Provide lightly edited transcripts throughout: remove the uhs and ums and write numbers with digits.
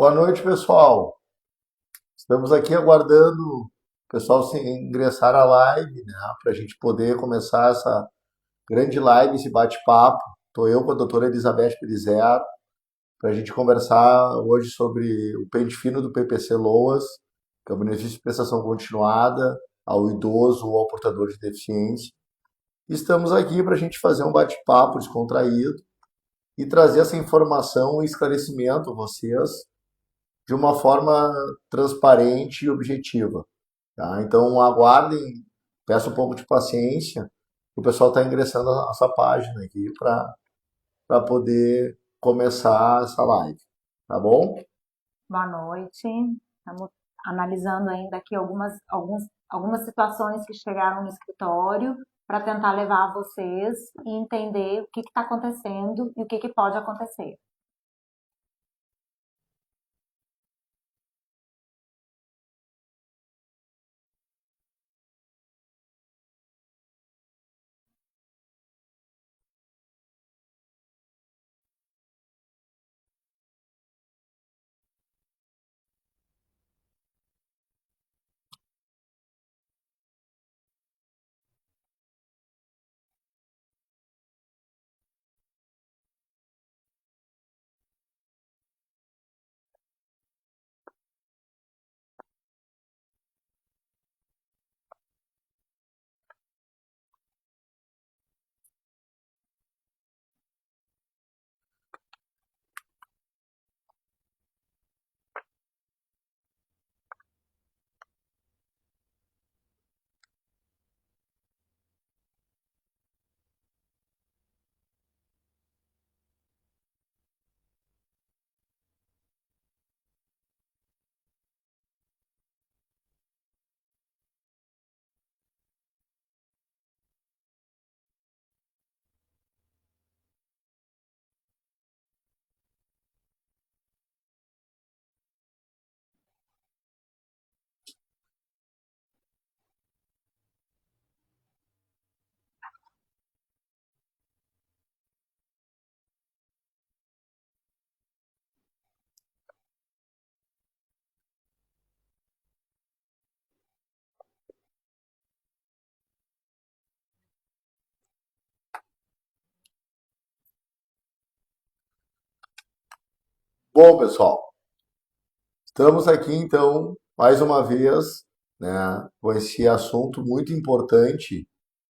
Boa noite, pessoal. Estamos aqui aguardando o pessoal se ingressar à live, né, para a gente poder começar essa grande live, esse bate-papo. Estou eu com a doutora Elizabeth Pelizero, para a gente conversar hoje sobre o pente fino do PPC Loas, que é o benefício de prestação continuada ao idoso ou ao portador de deficiência. Estamos aqui para a gente fazer um bate-papo descontraído e trazer essa informação e esclarecimento a vocês de uma forma transparente e objetiva. Tá? Então, aguardem, peço um pouco de paciência, o pessoal está ingressando a nossa página aqui para poder começar essa live. Tá bom? Boa noite. Estamos analisando ainda aqui algumas situações que chegaram no escritório para tentar levar a vocês e entender o que está acontecendo e o que pode acontecer. Bom, pessoal, estamos aqui então, mais uma vez, né, com esse assunto muito importante,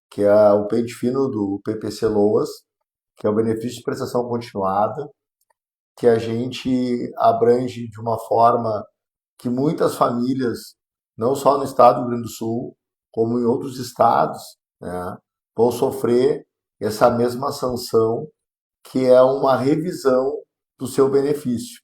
que é o pente fino do PPC Loas, que é o benefício de prestação continuada, que a gente abrange de uma forma que muitas famílias, não só no estado do Rio Grande do Sul, como em outros estados, né, vão sofrer essa mesma sanção, que é uma revisão do seu benefício.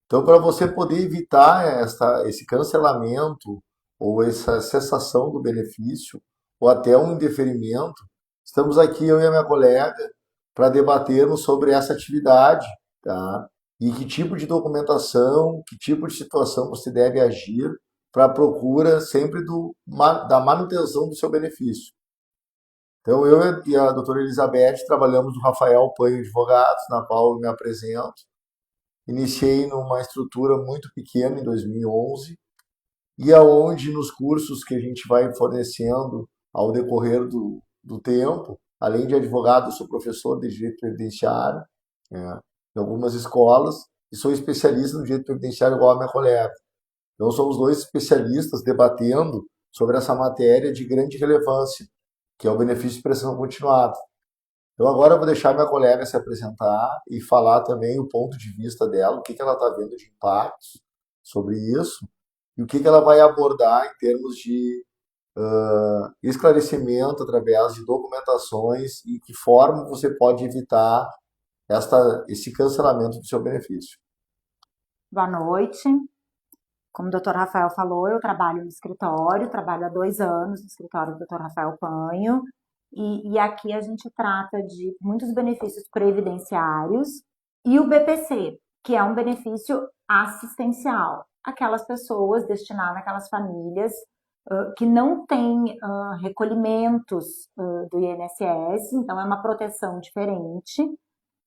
Então, para você poder evitar esse cancelamento ou essa cessação do benefício, ou até um indeferimento, estamos aqui, eu e a minha colega, para debatermos sobre essa atividade, tá? E que tipo de documentação, que tipo de situação você deve agir para a procura sempre da manutenção do seu benefício. Então, eu e a doutora Elizabeth trabalhamos no Rafael Panho Advogados, na qual eu me apresento. Iniciei numa estrutura muito pequena em 2011 e aonde nos cursos que a gente vai fornecendo ao decorrer do tempo, além de advogado, eu sou professor de direito previdenciário, né, em algumas escolas e sou especialista no direito previdenciário igual a minha colega. Então somos dois especialistas debatendo sobre essa matéria de grande relevância, que é o benefício de prestação continuada. Então agora eu vou deixar minha colega se apresentar e falar também o ponto de vista dela, o que que ela está vendo de impactos sobre isso e o que que ela vai abordar em termos de esclarecimento através de documentações e que forma você pode evitar esse cancelamento do seu benefício. Boa noite. Como o Dr. Rafael falou, eu trabalho no escritório, trabalho há 2 anos no escritório do Dr. Rafael Panho, e aqui a gente trata de muitos benefícios previdenciários e o BPC, que é um benefício assistencial, aquelas pessoas destinadas àquelas famílias que não têm recolhimentos do INSS, então é uma proteção diferente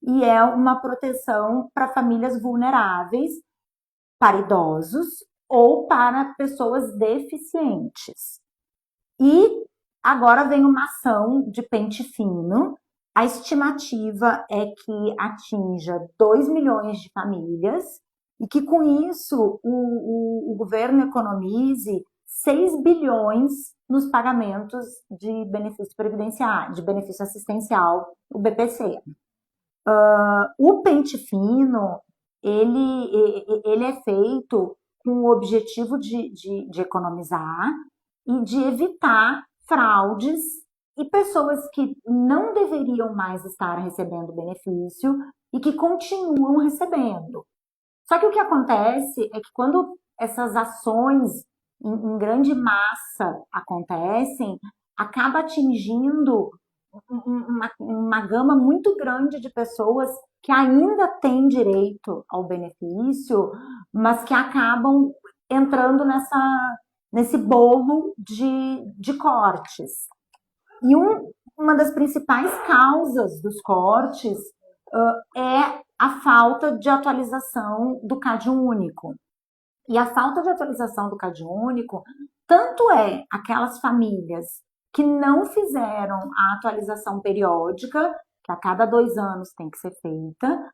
e é uma proteção para famílias vulneráveis para idosos ou para pessoas deficientes. E agora vem uma ação de pente fino. A estimativa é que atinja 2 milhões de famílias e que com isso o governo economize 6 bilhões nos pagamentos de benefício previdenciário, de benefício assistencial, o BPC. O pente fino, ele é feito com o objetivo de economizar e de evitar fraudes e pessoas que não deveriam mais estar recebendo benefício e que continuam recebendo. Só que o que acontece é que quando essas ações em grande massa acontecem, acaba atingindo uma gama muito grande de pessoas que ainda têm direito ao benefício, mas que acabam entrando nesse bolo de cortes. E uma das principais causas dos cortes é a falta de atualização do CAD único. E a falta de atualização do CAD único, tanto é aquelas famílias que não fizeram a atualização periódica, que a cada 2 anos tem que ser feita,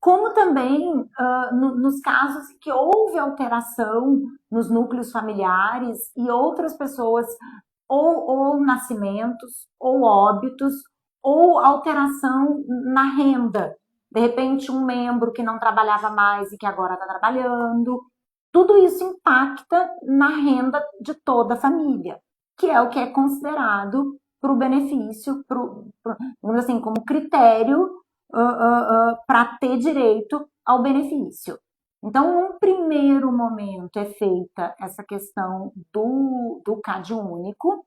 como também nos casos que houve alteração nos núcleos familiares e outras pessoas, ou nascimentos, ou óbitos, ou alteração na renda. De repente, um membro que não trabalhava mais e que agora está trabalhando. Tudo isso impacta na renda de toda a família, que é o que é considerado para o benefício, vamos assim, como critério para ter direito ao benefício. Então, num primeiro momento é feita essa questão do CAD único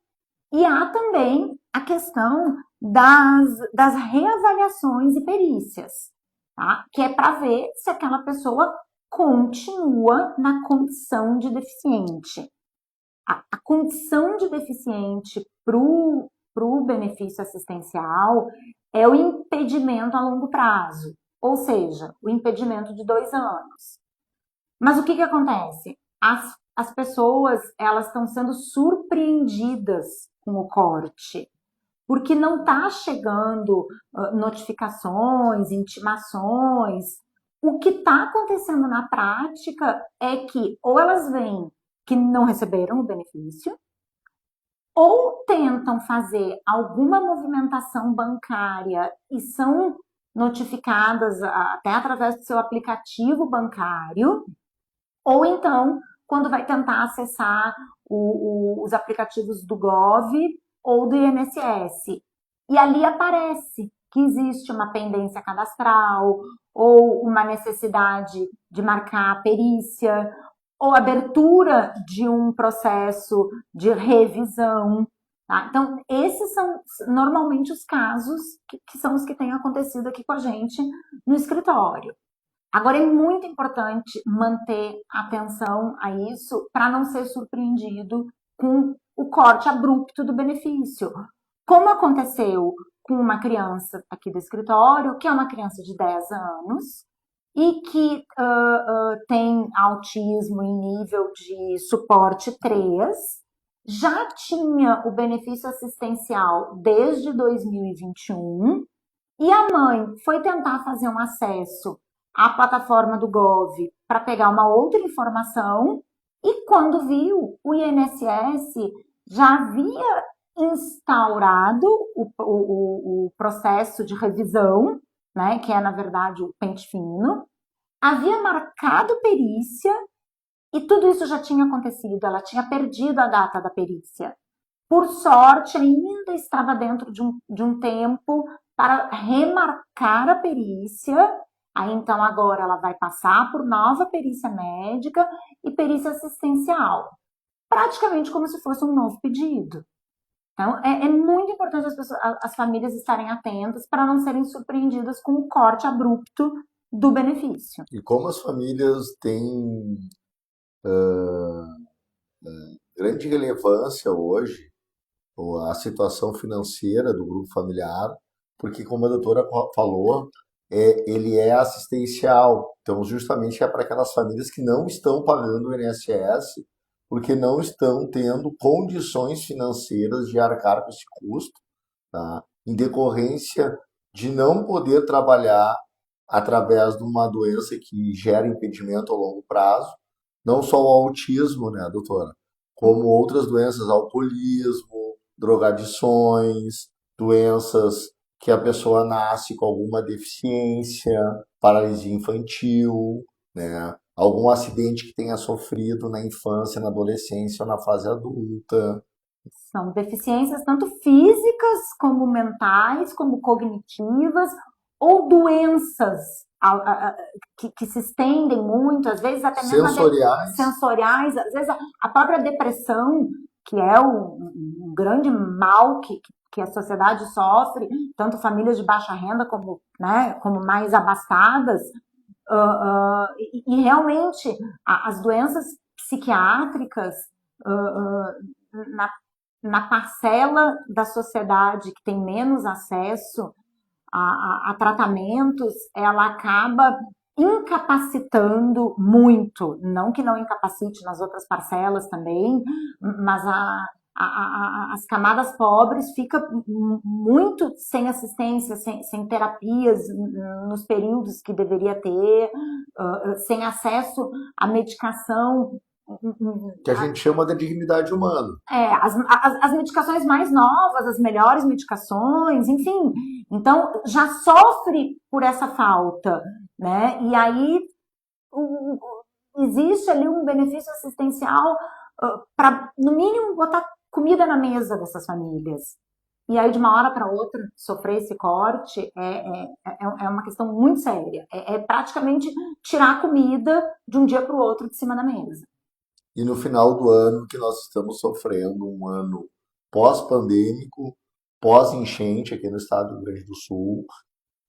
e há também a questão das reavaliações e perícias, tá? Que é para ver se aquela pessoa continua na condição de deficiente. A condição de deficiente para o benefício assistencial é o impedimento a longo prazo, ou seja, o impedimento de 2 anos. Mas o que acontece? As pessoas elas estão sendo surpreendidas com o corte, porque não está chegando notificações, intimações. O que está acontecendo na prática é que ou elas veem que não receberam o benefício, ou tentam fazer alguma movimentação bancária e são notificadas até através do seu aplicativo bancário, ou então, quando vai tentar acessar os aplicativos do Gov ou do INSS. E ali aparece que existe uma pendência cadastral, ou uma necessidade de marcar a perícia, ou abertura de um processo de revisão. Tá? Então, esses são normalmente os casos que são os que têm acontecido aqui com a gente no escritório. Agora, é muito importante manter atenção a isso para não ser surpreendido com o corte abrupto do benefício. Como aconteceu com uma criança aqui do escritório, que é uma criança de 10 anos e que tem autismo em nível de suporte 3, já tinha o benefício assistencial desde 2021 e a mãe foi tentar fazer um acesso à plataforma do Gov para pegar uma outra informação e quando viu, o INSS já havia instaurado o processo de revisão, né, que é na verdade o pente fino, havia marcado perícia e tudo isso já tinha acontecido, ela tinha perdido a data da perícia. Por sorte, ainda estava dentro de um tempo para remarcar a perícia. Aí, então, agora ela vai passar por nova perícia médica e perícia assistencial. Praticamente como se fosse um novo pedido. Então, é muito importante as famílias estarem atentas para não serem surpreendidas com o corte abrupto do benefício. E como as famílias têm grande relevância hoje, ou a situação financeira do grupo familiar, porque como a doutora falou, ele é assistencial. Então, justamente é para aquelas famílias que não estão pagando o INSS, porque não estão tendo condições financeiras de arcar com esse custo, tá? Em decorrência de não poder trabalhar através de uma doença que gera impedimento a longo prazo, não só o autismo, né, doutora, como outras doenças, alcoolismo, drogadições, doenças que a pessoa nasce com alguma deficiência, paralisia infantil, né, algum acidente que tenha sofrido na infância, na adolescência ou na fase adulta. São deficiências tanto físicas como mentais, como cognitivas, ou doenças que se estendem muito, às vezes até mesmo Sensoriais. sensoriais, às vezes a própria depressão, que é um grande mal que a sociedade sofre, tanto famílias de baixa renda como, né, como mais abastadas, e realmente as doenças psiquiátricas, na, na parcela da sociedade que tem menos acesso a tratamentos, ela acaba incapacitando muito, não que não incapacite nas outras parcelas também, mas as camadas pobres ficam muito sem assistência, sem terapias nos períodos que deveria ter, sem acesso à medicação. Que a gente chama de dignidade humana. As medicações mais novas, as melhores medicações, enfim. Então, já sofre por essa falta, né? E aí existe ali um benefício assistencial para, no mínimo, botar comida na mesa dessas famílias. E aí, de uma hora para outra, sofrer esse corte é uma questão muito séria. É praticamente tirar a comida de um dia para o outro de cima da mesa. E no final do ano que nós estamos sofrendo, um ano pós-pandêmico, pós-enchente aqui no estado do Rio Grande do Sul,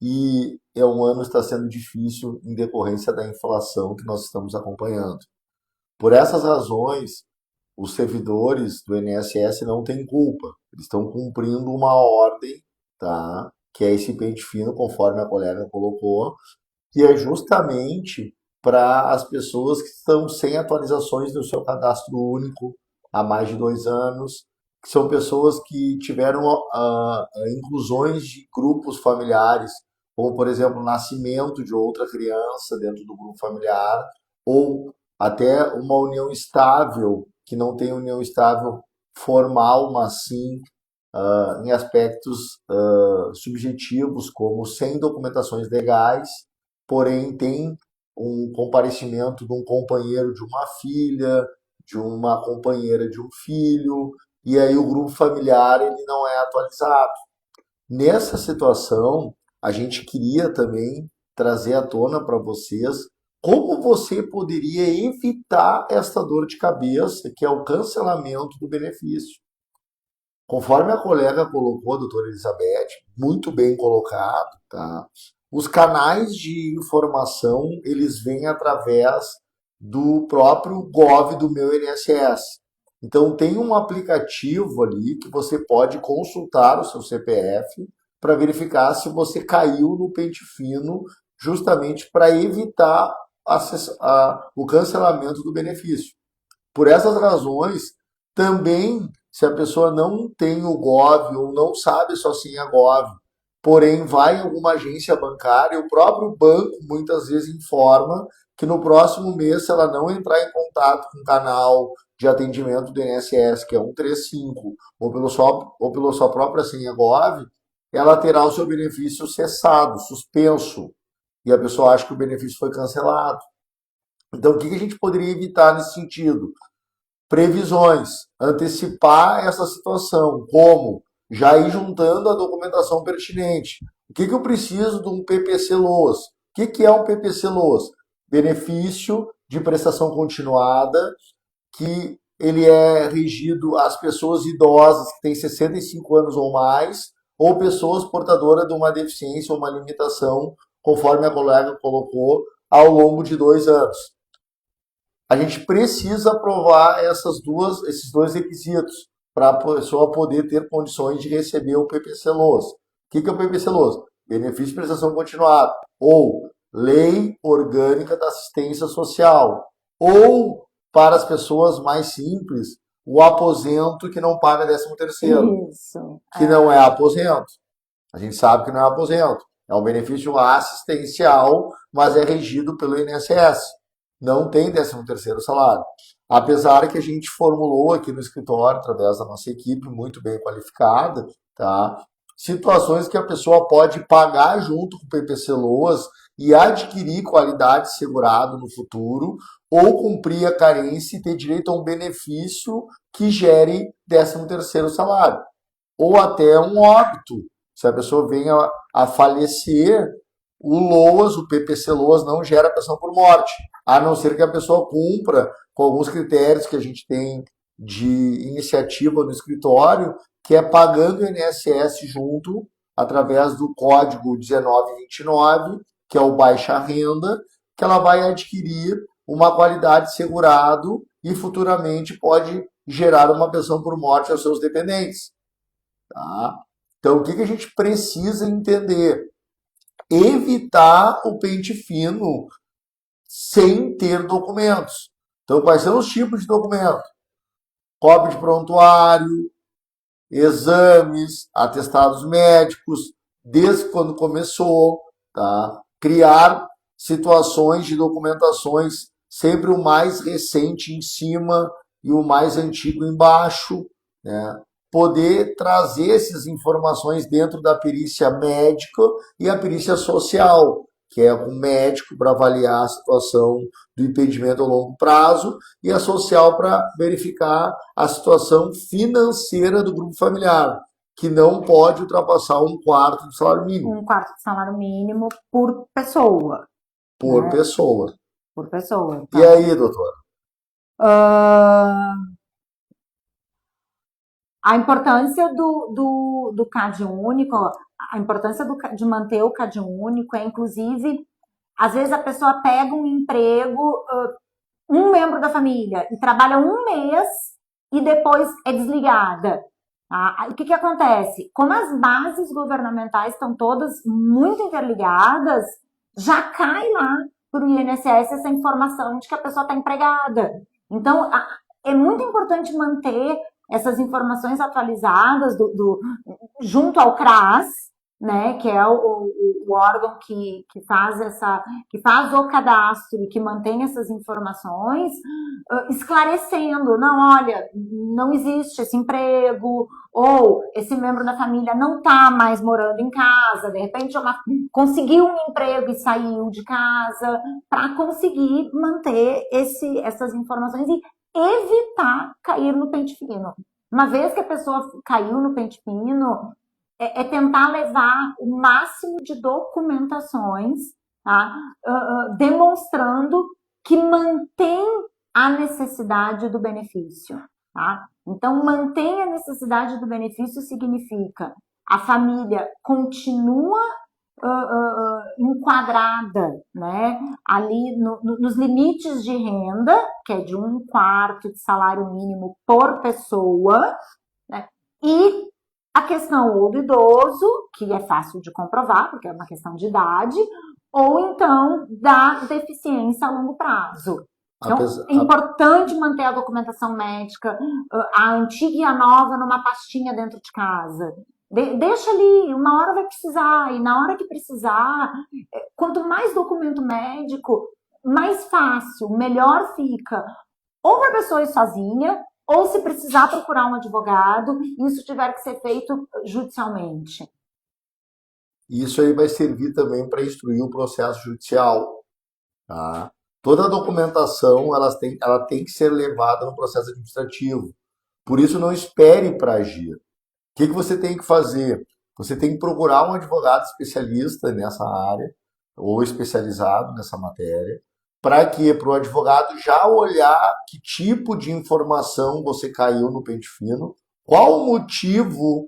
e é um ano que está sendo difícil em decorrência da inflação que nós estamos acompanhando. Por essas razões, os servidores do INSS não têm culpa. Eles estão cumprindo uma ordem, tá? Que é esse pente fino, conforme a colega colocou, que é justamente para as pessoas que estão sem atualizações do seu cadastro único há mais de 2 anos, que são pessoas que tiveram inclusões de grupos familiares, como, por exemplo, o nascimento de outra criança dentro do grupo familiar, ou até uma união estável, que não tem união estável formal, mas sim em aspectos subjetivos, como sem documentações legais, porém tem um comparecimento de um companheiro de uma filha, de uma companheira de um filho, e aí o grupo familiar ele não é atualizado. Nessa situação, a gente queria também trazer à tona para vocês como você poderia evitar esta dor de cabeça, que é o cancelamento do benefício. Conforme a colega colocou, a doutora Elizabeth, muito bem colocado, tá? Os canais de informação, eles vêm através do próprio Gov do meu INSS. Então, tem um aplicativo ali que você pode consultar o seu CPF para verificar se você caiu no pente fino, justamente para evitar o cancelamento do benefício. Por essas razões, também, se a pessoa não tem o Gov ou não sabe sua senha Gov, porém vai em alguma agência bancária, o próprio banco muitas vezes informa que no próximo mês, se ela não entrar em contato com o canal de atendimento do INSS, que é 135, ou pela sua própria senha Gov, ela terá o seu benefício cessado, suspenso, e a pessoa acha que o benefício foi cancelado. Então, o que a gente poderia evitar nesse sentido? Previsões, antecipar essa situação, como já ir juntando a documentação pertinente. O que eu preciso de um PPC-LOAS? O que é um PPC-LOAS? Benefício de prestação continuada, que ele é regido às pessoas idosas que têm 65 anos ou mais, ou pessoas portadoras de uma deficiência ou uma limitação, conforme a colega colocou, ao longo de 2 anos. A gente precisa aprovar esses dois requisitos para a pessoa poder ter condições de receber o PPC-LOAS. O que é o PPC-LOAS? Benefício de prestação continuada. ou Lei Orgânica da Assistência Social, ou, para as pessoas mais simples, o aposento que não paga 13º, Isso. que não é aposento. A gente sabe que não é aposento. É um benefício assistencial, mas é regido pelo INSS. Não tem 13º salário. Apesar que a gente formulou aqui no escritório, através da nossa equipe muito bem qualificada, tá? Situações que a pessoa pode pagar junto com o PPC Loas e adquirir qualidade segurado no futuro, ou cumprir a carência e ter direito a um benefício que gere 13º salário. Ou até um óbito. Se a pessoa venha a falecer, o LOAS, o PPC Loas, não gera pensão por morte, a não ser que a pessoa cumpra com alguns critérios que a gente tem de iniciativa no escritório, que é pagando o INSS junto, através do código 1929, que é o baixa renda, que ela vai adquirir uma qualidade segurado e futuramente pode gerar uma pensão por morte aos seus dependentes. Tá? Então, o que a gente precisa entender? Evitar o pente fino sem ter documentos. Então, quais são os tipos de documento? Cópia de prontuário, exames, atestados médicos, desde quando começou, tá? Criar situações de documentações, sempre o mais recente em cima e o mais antigo embaixo, né? Poder trazer essas informações dentro da perícia médica e a perícia social, que é o médico para avaliar a situação do impedimento a longo prazo e a social para verificar a situação financeira do grupo familiar, que não pode ultrapassar 1/4 do salário mínimo. 1/4 do salário mínimo por pessoa. Por né? pessoa. Por pessoa. E aí, doutora? A importância do CAD único, a importância de manter o CAD único é, inclusive, às vezes a pessoa pega um emprego, um membro da família, e trabalha um mês e depois é desligada. Tá? O que acontece? Como as bases governamentais estão todas muito interligadas, já cai lá para o INSS essa informação de que a pessoa está empregada. Então, é muito importante manter essas informações atualizadas junto ao CRAS, né, que é o órgão que faz o cadastro e que mantém essas informações, esclarecendo, não, olha, não existe esse emprego, ou esse membro da família não está mais morando em casa, de repente conseguiu um emprego e saiu de casa, para conseguir manter essas informações e evitar cair no pente fino. Uma vez que a pessoa caiu no pente fino, é tentar levar o máximo de documentações, tá? Demonstrando que mantém a necessidade do benefício. Tá? Então, mantém a necessidade do benefício significa a família continua enquadrada, né, ali nos limites de renda, que é de 1/4 de salário mínimo por pessoa, né, e a questão ou do idoso, que é fácil de comprovar, porque é uma questão de idade, ou então da deficiência a longo prazo. Então, é importante manter a documentação médica, a antiga e a nova, numa pastinha dentro de casa. Deixa ali, uma hora vai precisar, e na hora que precisar, quanto mais documento médico, mais fácil, melhor fica. Ou para a pessoa ir sozinha, ou se precisar procurar um advogado, e isso tiver que ser feito judicialmente. Isso aí vai servir também para instruir o processo judicial. Tá? Toda a documentação ela tem que ser levada no processo administrativo. Por isso, não espere para agir. O que você tem que fazer? Você tem que procurar um advogado especialista nessa área, ou especializado nessa matéria, para que para o advogado já olhar que tipo de informação você caiu no pente fino, qual o motivo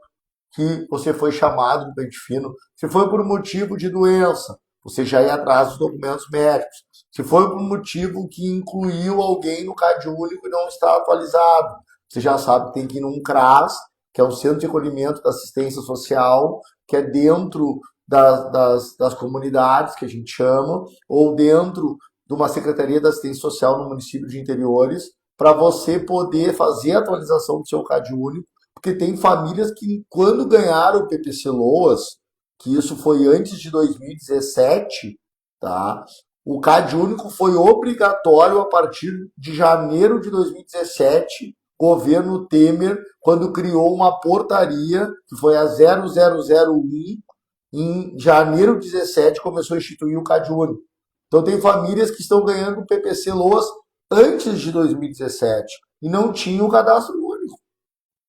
que você foi chamado no pente fino. Se foi por motivo de doença, você já ia atrás dos documentos médicos. Se foi por motivo que incluiu alguém no CAD único e não está atualizado, você já sabe que tem que ir num CRAS, que é o Centro de Acolhimento da Assistência Social, que é dentro das comunidades, que a gente chama, ou dentro de uma Secretaria da Assistência Social no município de interiores, para você poder fazer a atualização do seu CAD único, porque tem famílias que, quando ganharam o PPC Loas, que isso foi antes de 2017, tá? O CAD único foi obrigatório a partir de janeiro de 2017, governo Temer, quando criou uma portaria, que foi a 0001, em janeiro de 2017, começou a instituir o CAD único. Então, tem famílias que estão ganhando o PPC Loas antes de 2017 e não tinham o cadastro único.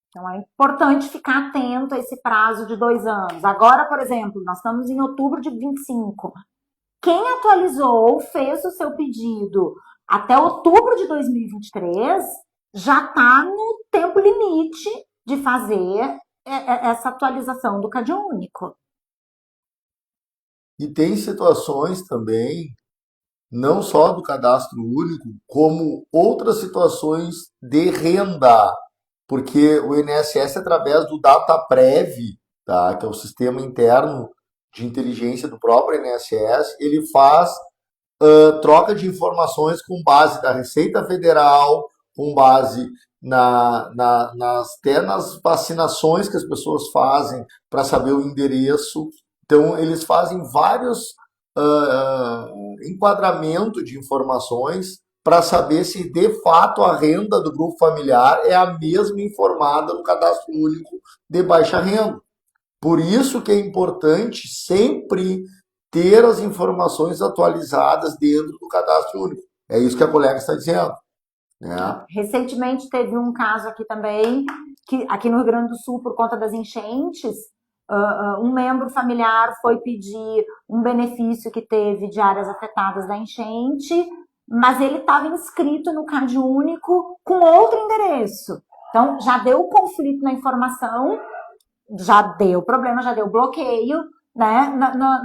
Então é importante ficar atento a esse prazo de 2 anos. Agora, por exemplo, nós estamos em outubro de 25. Quem atualizou, fez o seu pedido até outubro de 2023, já está no tempo limite de fazer essa atualização do CAD único. E tem situações também, não só do cadastro único, como outras situações de renda, porque o INSS, através do DataPrev, tá, que é o sistema interno de inteligência do próprio INSS, ele faz troca de informações com base da Receita Federal, com base até nas vacinações que as pessoas fazem para saber o endereço. Então, eles fazem vários enquadramentos de informações para saber se de fato a renda do grupo familiar é a mesma informada no cadastro único de baixa renda. Por isso que é importante sempre ter as informações atualizadas dentro do cadastro único. É isso que a colega está dizendo, né? Recentemente teve um caso aqui também, que aqui no Rio Grande do Sul, por conta das enchentes, um membro familiar foi pedir um benefício que teve de áreas afetadas da enchente, mas ele estava inscrito no CAD único com outro endereço. Então, já deu conflito na informação, já deu problema, já deu bloqueio, né,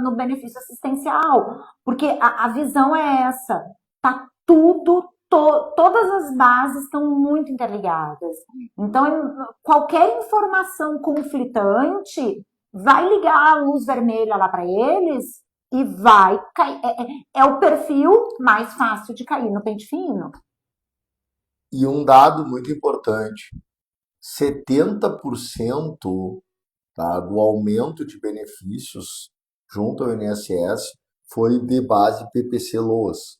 no benefício assistencial. Porque a visão é essa, tá tudo, todas as bases estão muito interligadas. Então, qualquer informação conflitante vai ligar a luz vermelha lá para eles e vai cair. É o perfil mais fácil de cair no pente fino. E um dado muito importante: 70%, tá, do aumento de benefícios junto ao INSS foi de base PPC Loas.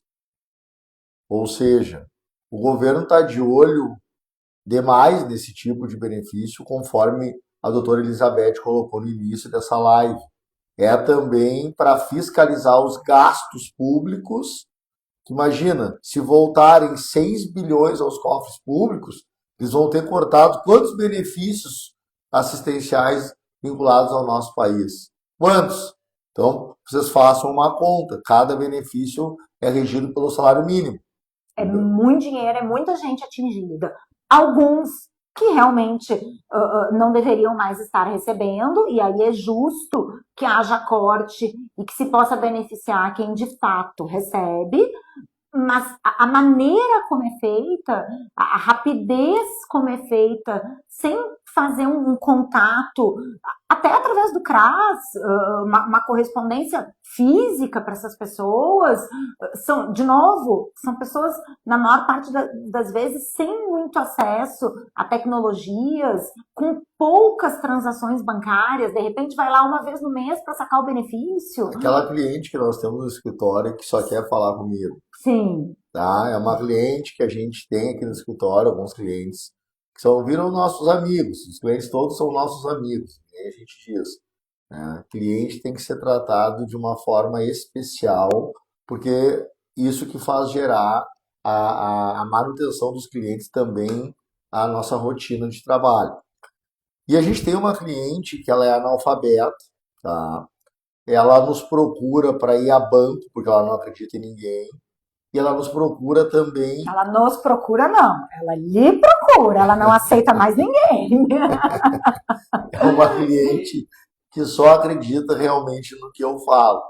Ou seja, o governo está de olho demais nesse tipo de benefício, conforme a doutora Elizabeth colocou no início dessa live. É também para fiscalizar os gastos públicos. Imagina, se voltarem 6 bilhões aos cofres públicos, eles vão ter cortado quantos benefícios assistenciais vinculados ao nosso país? Quantos? Então, vocês façam uma conta. Cada benefício é regido pelo salário mínimo. É muito dinheiro, é muita gente atingida. Alguns que realmente não deveriam mais estar recebendo, e aí é justo que haja corte e que se possa beneficiar quem de fato recebe, mas a maneira como é feita, a rapidez como é feita, sem fazer um contato, até através do CRAS, uma correspondência física para essas pessoas, são, de novo, são pessoas, na maior parte das vezes, sem muito acesso a tecnologias, com poucas transações bancárias, de repente vai lá uma vez no mês para sacar o benefício. Aquela cliente que nós temos no escritório que só quer falar comigo. Sim. Tá? É uma cliente que a gente tem aqui no escritório, alguns clientes, que viram nossos amigos. Os clientes todos são nossos amigos, nem a gente diz, né? Cliente tem que ser tratado de uma forma especial, porque isso que faz gerar a manutenção dos clientes também, a nossa rotina de trabalho. E a gente tem uma cliente que ela é analfabeta, tá? Ela nos procura para ir a banco, porque ela não acredita em ninguém. E ela nos procura também. Ela nos procura, não. Ela lhe procura. Ela não aceita mais ninguém. É uma cliente que só acredita realmente no que eu falo,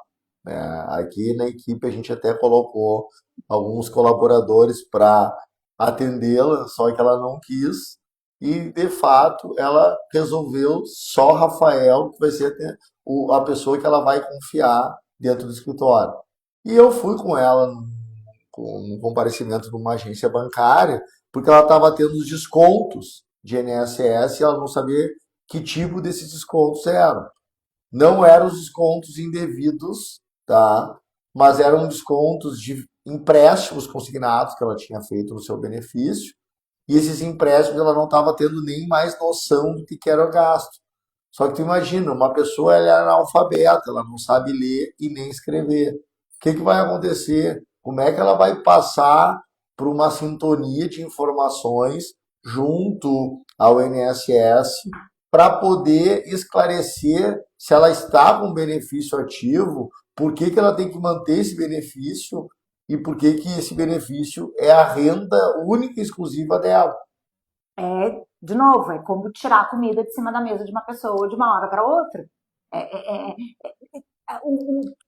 né? Aqui na equipe a gente até colocou alguns colaboradores para atendê-la, só que ela não quis. E, de fato, ela resolveu só Rafael, que vai ser a pessoa que ela vai confiar dentro do escritório. E eu fui com ela num comparecimento de uma agência bancária, porque ela estava tendo os descontos de INSS e ela não sabia que tipo desses descontos eram. Não eram os descontos indevidos, tá? Mas eram descontos de empréstimos consignados que ela tinha feito no seu benefício. E esses empréstimos ela não estava tendo nem mais noção do que era o gasto. Só que tu imagina, uma pessoa ela é analfabeta, ela não sabe ler e nem escrever. O que vai acontecer? Como é que ela vai passar por uma sintonia de informações junto ao INSS para poder esclarecer se ela está com benefício ativo, por que ela tem que manter esse benefício e por que esse benefício é a renda única e exclusiva dela? De novo, é como tirar a comida de cima da mesa de uma pessoa de uma hora para outra. É, é, é,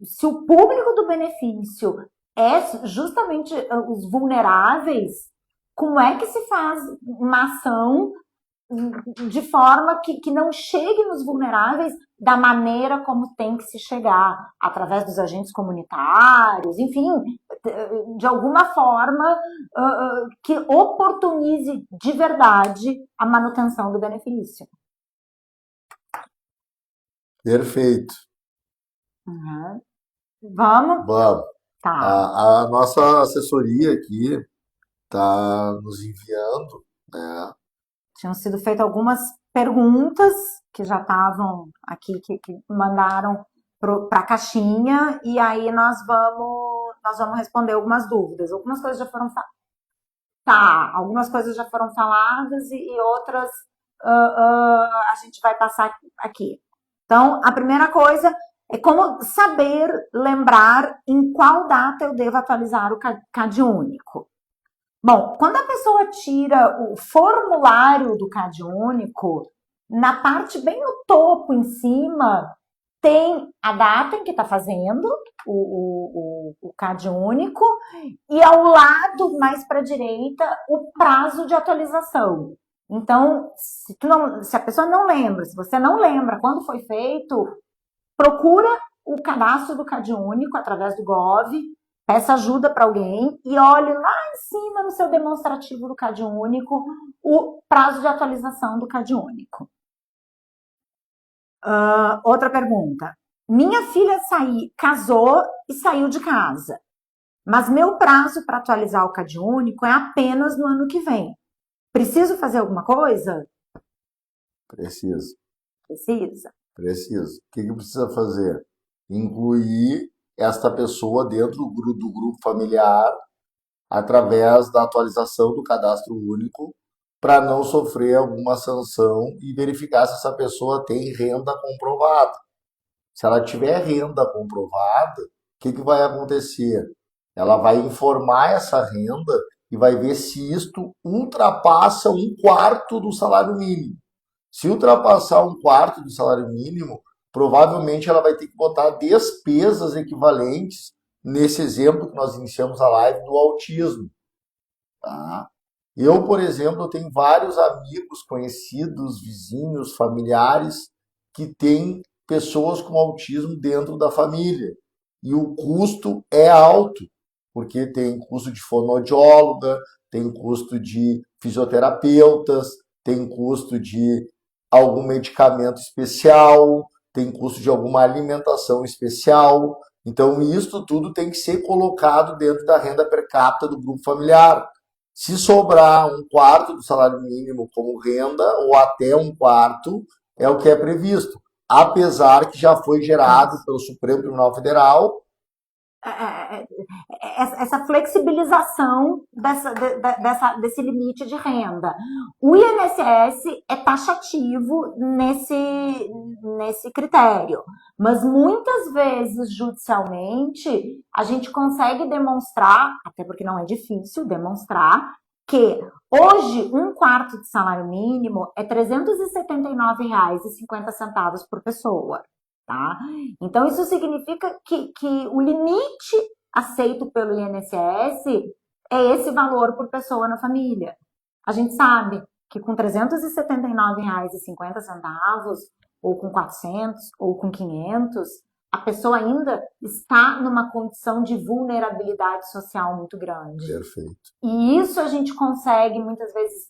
se o público do benefício é justamente os vulneráveis, como é que se faz uma ação de forma que não chegue nos vulneráveis da maneira como tem que se chegar, através dos agentes comunitários, enfim, de alguma forma que oportunize de verdade a manutenção do benefício. Perfeito. Uhum. Vamos? Vamos. Tá. A nossa assessoria aqui está nos enviando, né? Tinham sido feitas algumas perguntas que já estavam aqui, que mandaram para a caixinha, e aí nós vamos responder algumas dúvidas. Algumas coisas já foram algumas coisas já foram faladas e outras a gente vai passar aqui. Então, a primeira coisa é como saber lembrar em qual data eu devo atualizar o CAD único. Bom, quando a pessoa tira o formulário do CAD único, na parte bem no topo, em cima, tem a data em que está fazendo o CAD único e ao lado, mais para a direita, o prazo de atualização. Então, se a pessoa não lembra, se você não lembra quando foi feito, procura o cadastro do CAD único através do Gov, peça ajuda para alguém e olhe lá em cima no seu demonstrativo do CAD único o prazo de atualização do CAD único. Outra pergunta. Minha filha casou e saiu de casa, mas meu prazo para atualizar o CAD único é apenas no ano que vem. Preciso fazer alguma coisa? Preciso. Precisa. Preciso. O que precisa fazer? Incluir esta pessoa dentro do grupo familiar através da atualização do cadastro único para não sofrer alguma sanção e verificar se essa pessoa tem renda comprovada. Se ela tiver renda comprovada, o que vai acontecer? Ela vai informar essa renda e vai ver se isto ultrapassa um quarto do salário mínimo. Se ultrapassar um quarto do salário mínimo, provavelmente ela vai ter que botar despesas equivalentes nesse exemplo que nós iniciamos a live do autismo. Tá? Eu, por exemplo, tenho vários amigos, conhecidos, vizinhos, familiares que têm pessoas com autismo dentro da família. E o custo é alto, porque tem custo de fonoaudióloga, tem custo de fisioterapeutas, tem custo de algum medicamento especial, tem custo de alguma alimentação especial. Então, isso tudo tem que ser colocado dentro da renda per capita do grupo familiar. Se sobrar um quarto do salário mínimo como renda, ou até um quarto, é o que é previsto. Apesar que já foi gerado pelo Supremo Tribunal Federal essa flexibilização desse limite de renda. O INSS é taxativo nesse critério, mas muitas vezes, judicialmente, a gente consegue demonstrar, até porque não é difícil demonstrar, que hoje um quarto de salário mínimo é R$ 379,50 por pessoa. Tá? Então, isso significa que o limite aceito pelo INSS é esse valor por pessoa na família. A gente sabe que com R$ 379,50 ou com 400, ou com 500, a pessoa ainda está numa condição de vulnerabilidade social muito grande. Perfeito. E isso a gente consegue, muitas vezes,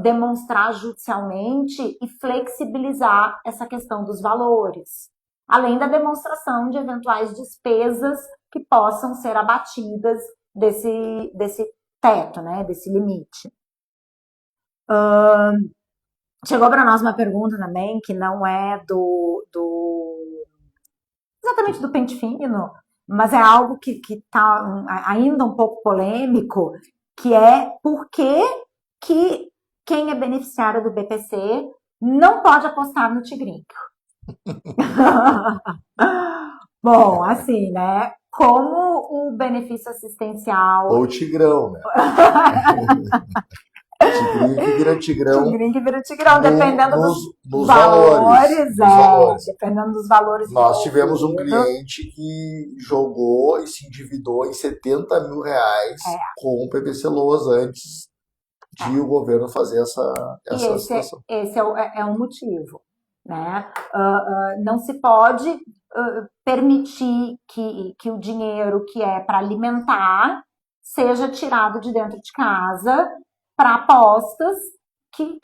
demonstrar judicialmente e flexibilizar essa questão dos valores. Além da demonstração de eventuais despesas que possam ser abatidas desse teto, né, desse limite. Chegou para nós uma pergunta também que não é exatamente do pente fino, mas é algo que está ainda um pouco polêmico, que é por que quem é beneficiário do BPC não pode apostar no Tigrinho. Bom, assim, né? Como o benefício assistencial. Ou Tigrão, né? Tigrinho que vira Tigrão. Tigrinho que vira Tigrão, dependendo nos valores. Dependendo dos valores. Nós tivemos um cliente que jogou e se endividou em 70 mil reais com o PPC Loas antes de o governo fazer essa situação. Esse é um motivo, né? Não se pode permitir que o dinheiro que é para alimentar seja tirado de dentro de casa para apostas que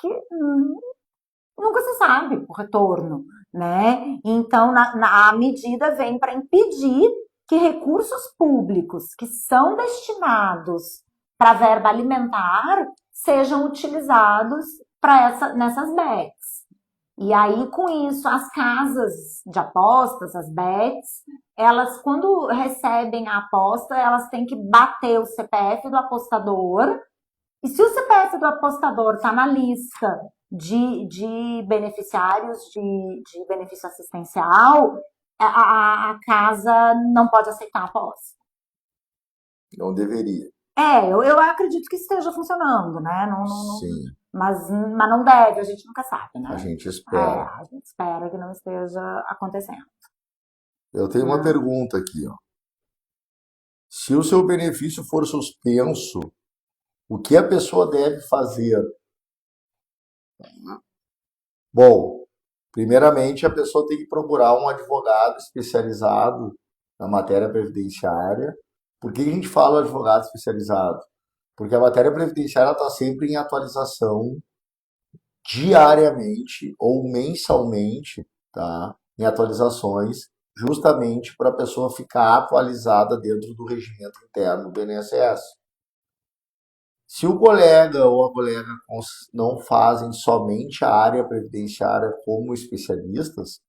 nunca se sabe o retorno, né? Então, a medida vem para impedir que recursos públicos que são destinados para verba alimentar sejam utilizados nessas bets. E aí, com isso, as casas de apostas, as bets, elas, quando recebem a aposta, elas têm que bater o CPF do apostador. E se o CPF do apostador está na lista de beneficiários de benefício assistencial, a casa não pode aceitar a aposta. Não deveria. Eu acredito que esteja funcionando, né? Sim. Mas não deve, a gente nunca sabe, né? A gente espera. A gente espera que não esteja acontecendo. Eu tenho uma pergunta aqui, ó. Se o seu benefício for suspenso, o que a pessoa deve fazer? Bom, primeiramente a pessoa tem que procurar um advogado especializado na matéria previdenciária. Por que a gente fala advogado especializado? Porque a matéria previdenciária está sempre em atualização diariamente ou mensalmente, tá? Em atualizações, justamente para a pessoa ficar atualizada dentro do regimento interno do INSS. Se o colega ou a colega não fazem somente a área previdenciária como especialistas,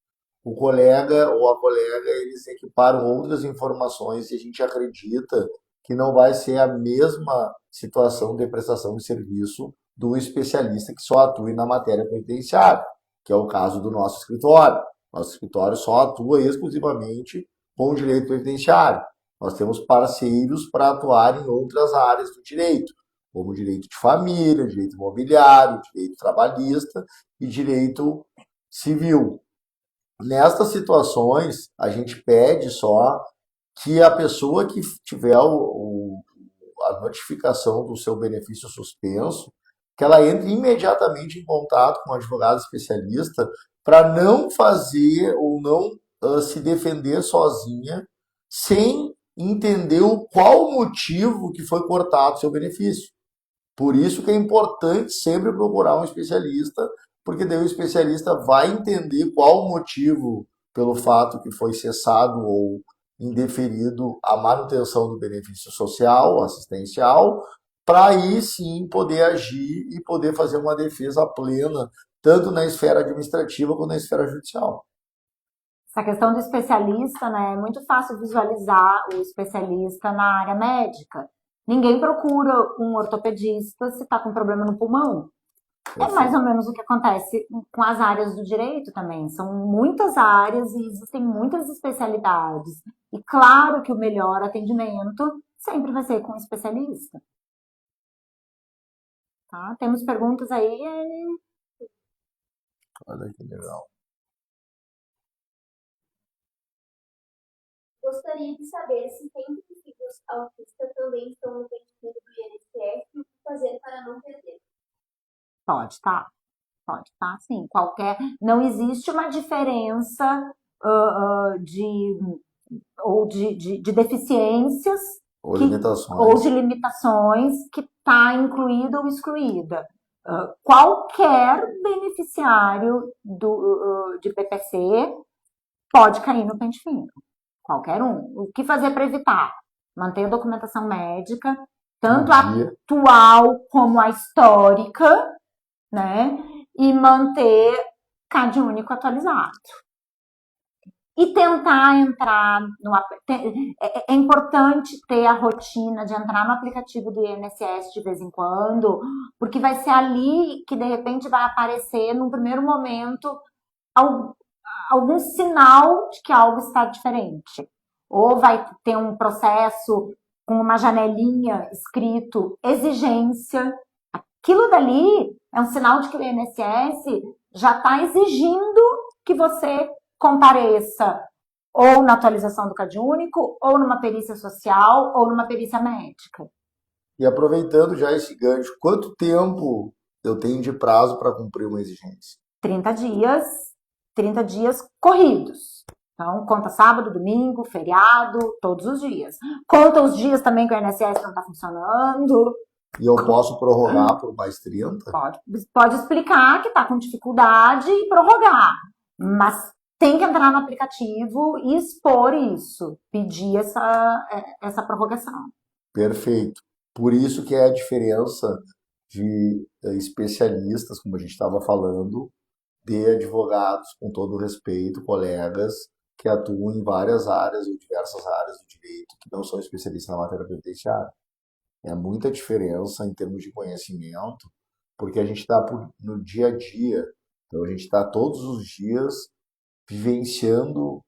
o colega ou a colega eles equiparam outras informações e a gente acredita que não vai ser a mesma situação de prestação de serviço do especialista que só atua na matéria previdenciária, que é o caso do nosso escritório. Nosso escritório só atua exclusivamente com o direito previdenciário. Nós temos parceiros para atuar em outras áreas do direito, como direito de família, direito imobiliário, direito trabalhista e direito civil. Nestas situações, a gente pede só que a pessoa que tiver a notificação do seu benefício suspenso, que ela entre imediatamente em contato com um advogado especialista para não fazer ou não se defender sozinha sem entender qual o motivo que foi cortado o seu benefício. Por isso que é importante sempre procurar um especialista, porque daí o especialista vai entender qual o motivo pelo fato que foi cessado ou indeferido a manutenção do benefício social, assistencial, para aí sim poder agir e poder fazer uma defesa plena, tanto na esfera administrativa quanto na esfera judicial. Essa questão do especialista, né, é muito fácil visualizar o especialista na área médica. Ninguém procura um ortopedista se está com problema no pulmão. É mais ou menos o que acontece com as áreas do direito também. São muitas áreas e existem muitas especialidades. E claro que o melhor atendimento sempre vai ser com um especialista. Tá? Temos perguntas aí? Olha que legal. Gostaria de saber se tem filhos autistas também estão no benefício do INSS e o que fazer para não perder. Pode, tá? Pode estar, sim. Não existe uma diferença de, de deficiências Ou ou de limitações. limitações que está incluída ou excluída. Qualquer beneficiário de PPC pode cair no pente fino. Qualquer um. O que fazer para evitar? Manter a documentação médica, tanto a atual como a histórica, né? E manter CAD único atualizado. E tentar entrar no. É importante ter a rotina de entrar no aplicativo do INSS de vez em quando, porque vai ser ali que de repente vai aparecer, num primeiro momento, algum sinal de que algo está diferente. Ou vai ter um processo com uma janelinha escrito exigência. Aquilo dali é um sinal de que o INSS já está exigindo que você compareça ou na atualização do CAD único, ou numa perícia social, ou numa perícia médica. E aproveitando já esse gancho, quanto tempo eu tenho de prazo para cumprir uma exigência? 30 dias, 30 dias corridos. Então, conta sábado, domingo, feriado, todos os dias. Conta os dias também que o INSS não está funcionando. E eu posso prorrogar por mais 30? Pode explicar que está com dificuldade e prorrogar. Mas tem que entrar no aplicativo e expor isso, pedir essa prorrogação. Perfeito. Por isso que é a diferença de especialistas, como a gente estava falando, de advogados, com todo respeito, colegas que atuam em várias áreas ou diversas áreas do direito, que não são especialistas na matéria previdenciária. É muita diferença em termos de conhecimento, porque a gente está no dia a dia, então a gente está todos os dias vivenciando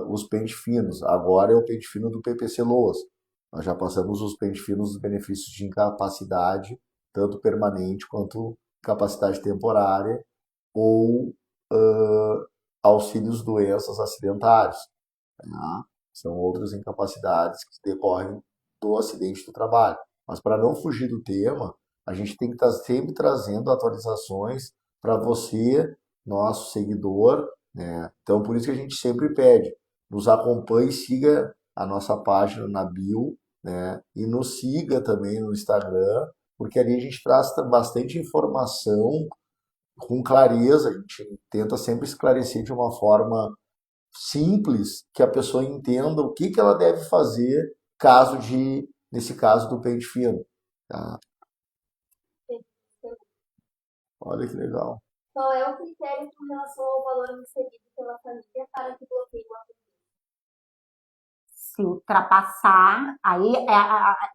os pente finos. Agora é o pente fino do PPC Loas. Nós já passamos os pente finos dos benefícios de incapacidade, tanto permanente quanto incapacidade temporária, ou auxílios doenças acidentários. Né? São outras incapacidades que decorrem do acidente do trabalho. Mas para não fugir do tema, a gente tem que estar sempre trazendo atualizações para você, nosso seguidor, né? Então, por isso que a gente sempre pede, nos acompanhe, siga a nossa página na bio, né? E nos siga também no Instagram, porque ali a gente traz bastante informação com clareza, a gente tenta sempre esclarecer de uma forma simples, que a pessoa entenda o que ela deve fazer nesse caso do pente fino. Tá? Olha que legal. Qual é o critério com relação ao valor recebido pela família para que bloqueie o aplicativo? Se ultrapassar, aí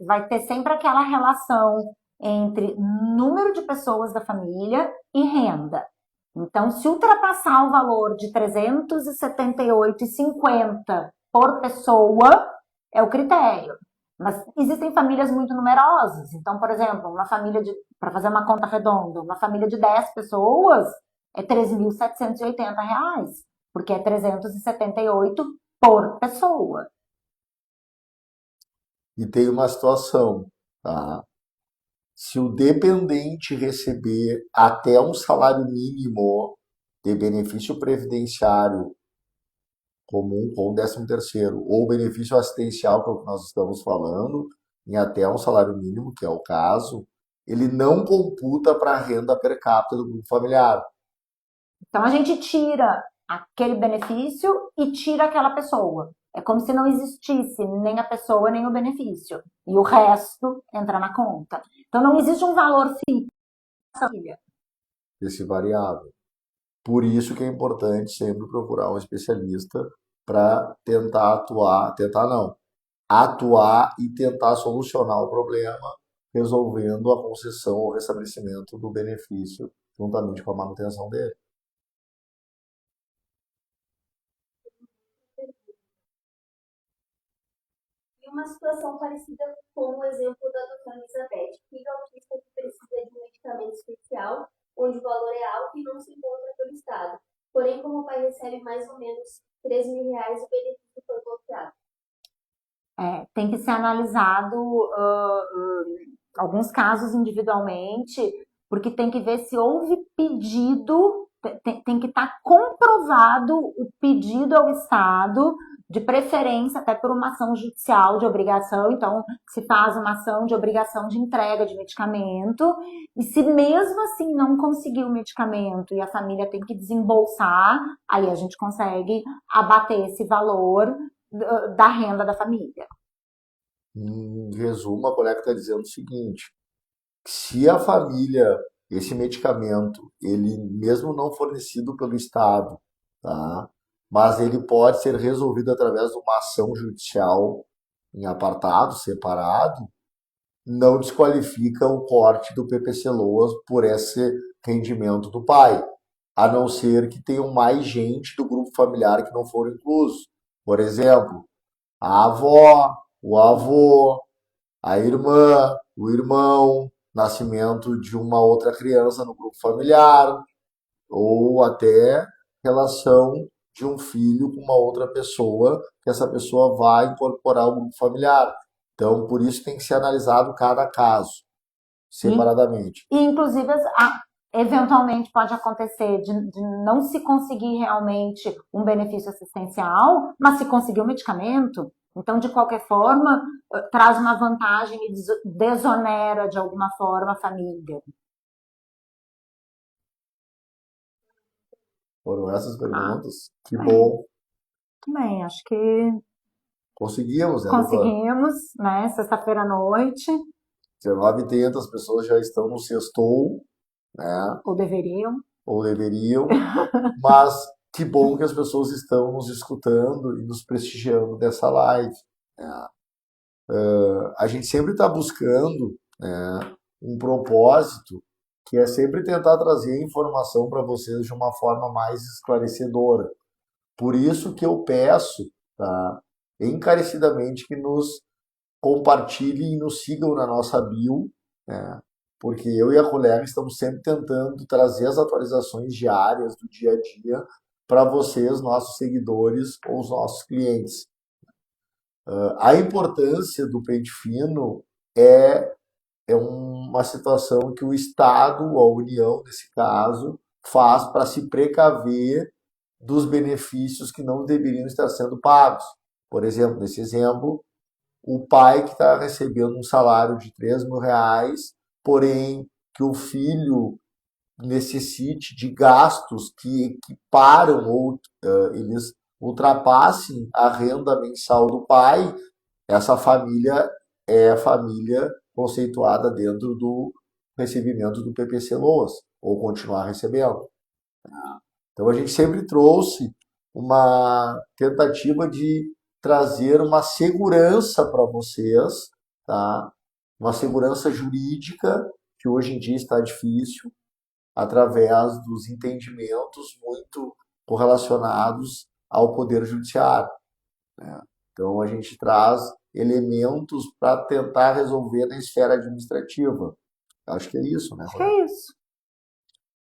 vai ter sempre aquela relação entre número de pessoas da família e renda. Então, se ultrapassar o valor de R$ 378,50 por pessoa, é o critério. Mas existem famílias muito numerosas. Então, por exemplo, para fazer uma conta redonda, uma família de 10 pessoas é R$ 3.780, porque é 378 por pessoa. E tem uma situação, tá? Se o dependente receber até um salário mínimo de benefício previdenciário comum com 13º, ou benefício assistencial, que é o que nós estamos falando, em até um salário mínimo, que é o caso, ele não computa para a renda per capita do grupo familiar. Então a gente tira aquele benefício e tira aquela pessoa. É como se não existisse nem a pessoa nem o benefício. E o resto entra na conta. Então não existe um valor fixo. Esse variável. Por isso que é importante sempre procurar um especialista para atuar e tentar solucionar o problema, resolvendo a concessão ou restabelecimento do benefício juntamente com a manutenção dele. E uma situação parecida com o exemplo da doutora Elizabeth, filho autista que precisa de um medicamento especial, onde o valor é alto e não se encontra pelo Estado. Porém, como o pai recebe mais ou menos R$ 3.000, o benefício foi bloqueado. Tem que ser analisado alguns casos individualmente, porque tem que ver se houve pedido, tem que estar comprovado o pedido ao Estado, de preferência até por uma ação judicial de obrigação, então se faz uma ação de obrigação de entrega de medicamento, e se mesmo assim não conseguir o medicamento e a família tem que desembolsar, aí a gente consegue abater esse valor da renda da família. Em resumo, a colega está dizendo o seguinte: se a família, esse medicamento, ele mesmo não fornecido pelo Estado, tá? Mas ele pode ser resolvido através de uma ação judicial em apartado, separado, não desqualifica o corte do PPC-LOAS por esse rendimento do pai, a não ser que tenham mais gente do grupo familiar que não foram inclusos. Por exemplo, a avó, o avô, a irmã, o irmão, nascimento de uma outra criança no grupo familiar, ou até relação de um filho com uma outra pessoa, que essa pessoa vai incorporar ao grupo familiar. Então, por isso tem que ser analisado cada caso, E, separadamente. e inclusive, eventualmente pode acontecer de não se conseguir realmente um benefício assistencial, mas se conseguir o medicamento. Então, de qualquer forma, traz uma vantagem e desonera de alguma forma a família. Foram essas Ah, perguntas. Que bom. também, acho que Conseguimos, né, doutora? conseguimos, né? Sexta-feira à noite, 19h30, as pessoas já estão no sextou, né? ou deveriam. Ou deveriam, mas que bom que as pessoas estão nos escutando e nos prestigiando dessa live, né? A gente sempre está buscando, né, um propósito que é sempre tentar trazer informação para vocês de uma forma mais esclarecedora. Por isso que eu peço, tá, encarecidamente que nos compartilhem e nos sigam na nossa bio, né, porque eu e a colega estamos sempre tentando trazer as atualizações diárias do dia a dia para vocês, nossos seguidores ou os nossos clientes. A importância do pente fino é uma situação que o Estado, a União, nesse caso, faz para se precaver dos benefícios que não deveriam estar sendo pagos. Por exemplo, nesse exemplo, o pai que está recebendo um salário de R$ 3.000, porém que o filho necessite de gastos que equiparam ou eles ultrapassem a renda mensal do pai, essa família é a família conceituada dentro do recebimento do PPC-LOAS, ou continuar recebendo. Então a gente sempre trouxe uma tentativa de trazer uma segurança para vocês, tá? Uma segurança jurídica, que hoje em dia está difícil, através dos entendimentos muito correlacionados ao Poder Judiciário, né? Então a gente traz elementos para tentar resolver na esfera administrativa. Acho que é isso, né, Acho que Rony? é isso.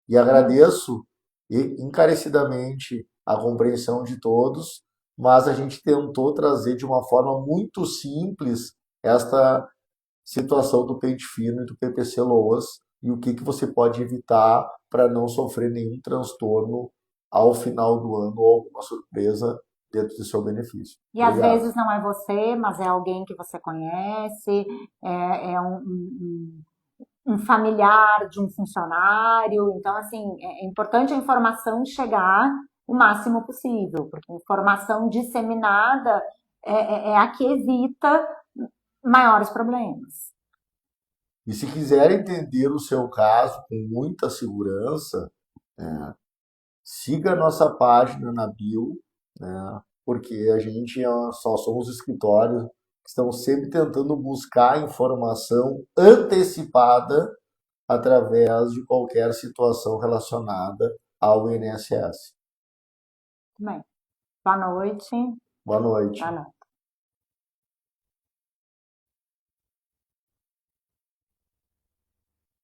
E agradeço encarecidamente a compreensão de todos, mas a gente tentou trazer de uma forma muito simples esta situação do pente fino e do PPC-LOAS e o que você pode evitar para não sofrer nenhum transtorno ao final do ano ou alguma surpresa dentro do seu benefício. E às Obrigado. vezes não é você, mas é alguém que você conhece, é um familiar de um funcionário. Então, assim, é importante a informação chegar o máximo possível, porque informação disseminada é a que evita maiores problemas. E se quiser entender o seu caso com muita segurança, siga a nossa página na bio, né? Porque a gente só somos escritórios que estão sempre tentando buscar informação antecipada através de qualquer situação relacionada ao INSS. Muito bem. Boa noite. Boa noite. Boa noite.